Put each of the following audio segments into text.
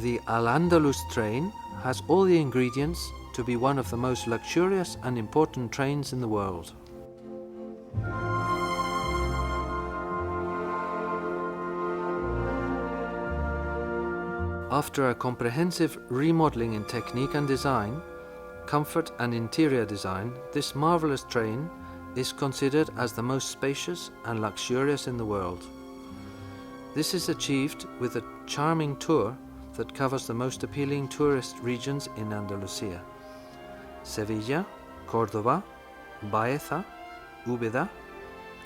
The Al-Andalus train has all the ingredients to be one of the most luxurious and important trains in the world. After a comprehensive remodeling in technique and design, comfort and interior design, this marvelous train is considered as the most spacious and luxurious in the world. This is achieved with a charming tour that covers the most appealing tourist regions in Andalusia: Sevilla, Córdoba, Baeza, Úbeda,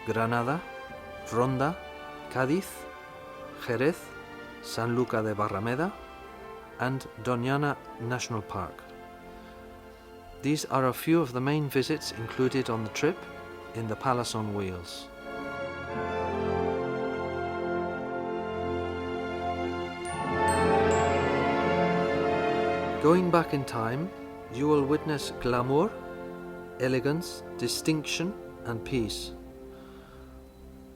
Granada, Ronda, Cádiz, Jerez, Sanlúcar de Barrameda, and Doñana National Park. These are a few of the main visits included on the trip in the Palace on Wheels. Going back in time, you will witness glamour, elegance, distinction, and peace.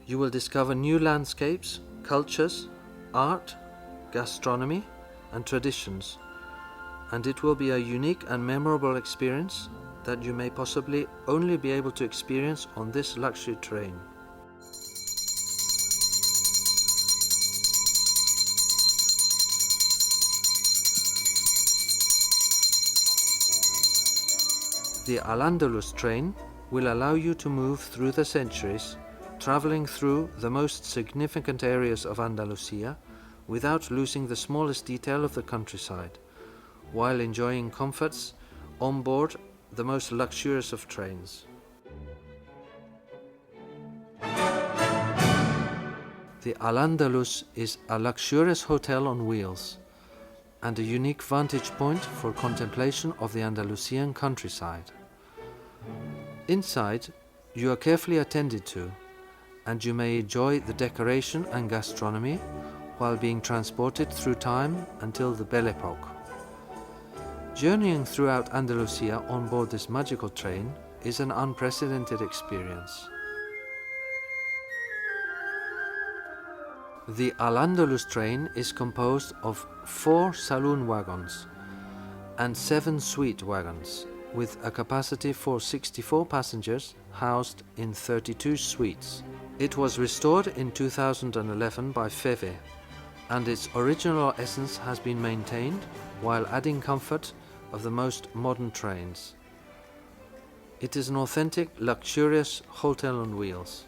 You will discover new landscapes, cultures, art, gastronomy, and traditions, and it will be a unique and memorable experience that you may possibly only be able to experience on this luxury train. The Al-Andalus train will allow you to move through the centuries, traveling through the most significant areas of Andalusia without losing the smallest detail of the countryside, while enjoying comforts on board the most luxurious of trains. The Al-Andalus is a luxurious hotel on wheels and a unique vantage point for contemplation of the Andalusian countryside. Inside, you are carefully attended to, and you may enjoy the decoration and gastronomy while being transported through time until the Belle Époque. Journeying throughout Andalusia on board this magical train is an unprecedented experience. The Al-Andalus train is composed of 4 saloon wagons and 7 suite wagons, with a capacity for 64 passengers housed in 32 suites. It was restored in 2011 by FEVE, and its original essence has been maintained while adding comfort of the most modern trains. It is an authentic, luxurious hotel on wheels.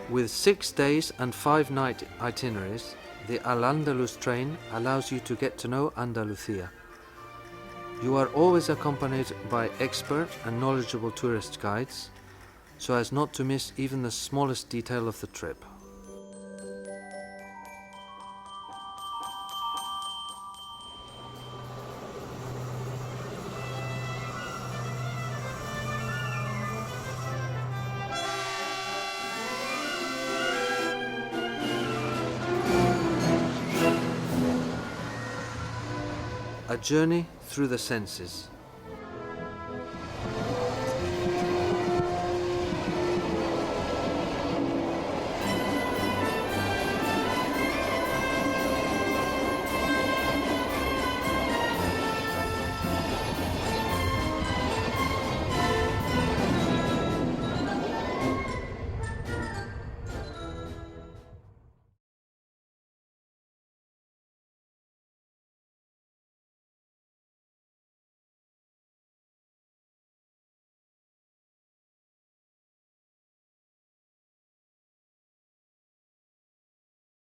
With 6 days and 5-night itineraries, the Al-Andalus train allows you to get to know Andalusia. You are always accompanied by expert and knowledgeable tourist guides, so as not to miss even the smallest detail of the trip. A journey through the senses.